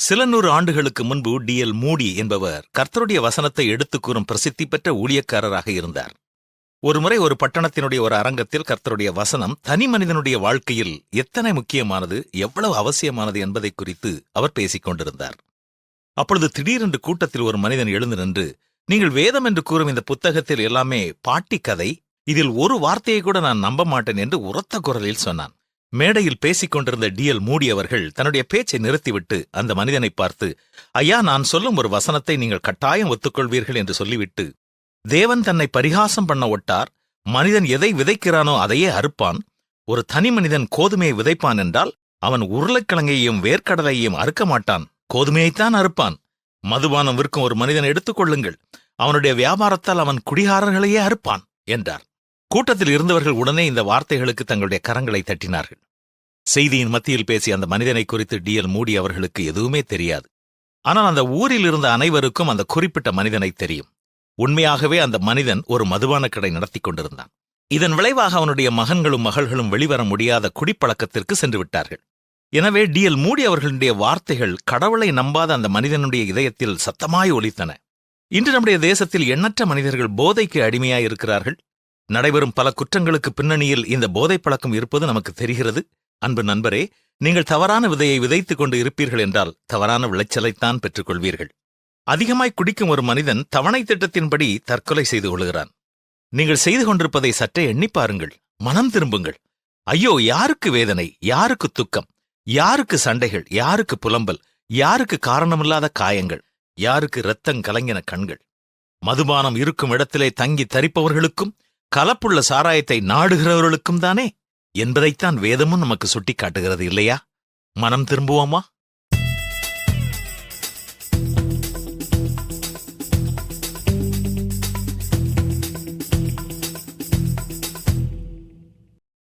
சில நூறு ஆண்டுகளுக்கு முன்பு டி.எல். மூடி என்பவர் கர்த்தருடைய வசனத்தை எடுத்துக் கூறும் பிரசித்தி பெற்ற ஊழியக்காரராக இருந்தார். ஒருமுறை ஒரு பட்டணத்தினுடைய ஒரு அரங்கத்தில் கர்த்தருடைய வசனம் தனி மனிதனுடைய வாழ்க்கையில் எத்தனை முக்கியமானது, எவ்வளவு அவசியமானது என்பதை குறித்து அவர் பேசிக் கொண்டிருந்தார். அப்பொழுது திடீரென்று கூட்டத்தில் ஒரு மனிதன் எழுந்து நின்று, நீங்கள் வேதம் என்று கூறும் இந்த புத்தகத்தில் எல்லாமே பாட்டி கதை, இதில் ஒரு வார்த்தையை கூட நான் நம்ப மாட்டேன் என்று உரத்த குரலில் சொன்னான். மேடையில் பேசிக் கொண்டிருந்த டி.எல். மூடி அவர்கள் தன்னுடைய பேச்சை நிறுத்திவிட்டு அந்த மனிதனை பார்த்து, ஐயா, நான் சொல்லும் ஒரு வசனத்தை நீங்கள் கட்டாயம் ஒத்துக்கொள்வீர்கள் என்று சொல்லிவிட்டு, தேவன் தன்னை பரிகாசம் பண்ண ஒட்டார், மனிதன் எதை விதைக்கிறானோ அதையே அறுப்பான். ஒரு தனி மனிதன் கோதுமையை விதைப்பான் என்றால் அவன் உருளைக்கிழங்கையும் வேர்க்கடலையும் அறுக்க மாட்டான், கோதுமையைத்தான் அறுப்பான். மதுபானம் விற்கும் ஒரு மனிதன் எடுத்துக்கொள்ளுங்கள், அவனுடைய வியாபாரத்தால் அவன் குடிகாரர்களையே அறுப்பான் என்றார். கூட்டத்தில் இருந்தவர்கள் உடனே இந்த வார்த்தைகளுக்கு தங்களுடைய கரங்களை தட்டினார்கள். செய்தியின் மத்தியில் பேசிய அந்த மனிதனை குறித்து டி.எல். மூடி அவர்களுக்கு எதுவுமே தெரியாது. ஆனால் அந்த ஊரில் இருந்த அனைவருக்கும் அந்த குறிப்பிட்ட மனிதனை தெரியும். உண்மையாகவே அந்த மனிதன் ஒரு மதுபான கடை நடத்தி கொண்டிருந்தான். இதன் விளைவாக அவனுடைய மகன்களும் மகள்களும் வெளிவர முடியாத குடிப்பழக்கத்திற்கு சென்று விட்டார்கள். எனவே டி.எல். மூடி அவர்களுடைய வார்த்தைகள் கடவுளை நம்பாத அந்த மனிதனுடைய இதயத்தில் சத்தமாய் ஒலித்தன. இன்று நம்முடைய தேசத்தில் எண்ணற்ற மனிதர்கள் போதைக்கு அடிமையாயிருக்கிறார்கள். நடைபெறும் பல குற்றங்களுக்கு பின்னணியில் இந்த போதைப் பழக்கம் இருப்பது நமக்கு தெரிகிறது. அன்பு நண்பரே, நீங்கள் தவறான விதையை விதைத்துக் கொண்டு இருப்பீர்கள் என்றால் தவறான விளைச்சலைத்தான் பெற்றுக்கொள்வீர்கள். அதிகமாய் குடிக்கும் ஒரு மனிதன் தவணை திட்டத்தின்படி தற்கொலை செய்து கொள்கிறான். நீங்கள் செய்து கொண்டிருப்பதை சற்றே எண்ணிப் பாருங்கள், மனம் திரும்புங்கள். ஐயோ, யாருக்கு வேதனை, யாருக்கு துக்கம், யாருக்கு சண்டைகள், யாருக்கு புலம்பல், யாருக்கு காரணமில்லாத காயங்கள், யாருக்கு இரத்தங் கலங்கின கண்கள். மதுபானம் இருக்கும் இடத்திலே தங்கி தரிப்பவர்களுக்கும் கலப்புள்ள சாராயத்தை நாடுகிறவர்களுக்கும் தானே என்பதைத்தான் வேதமும் நமக்கு சுட்டிக் காட்டுகிறது இல்லையா? மனம் திரும்புவோமா?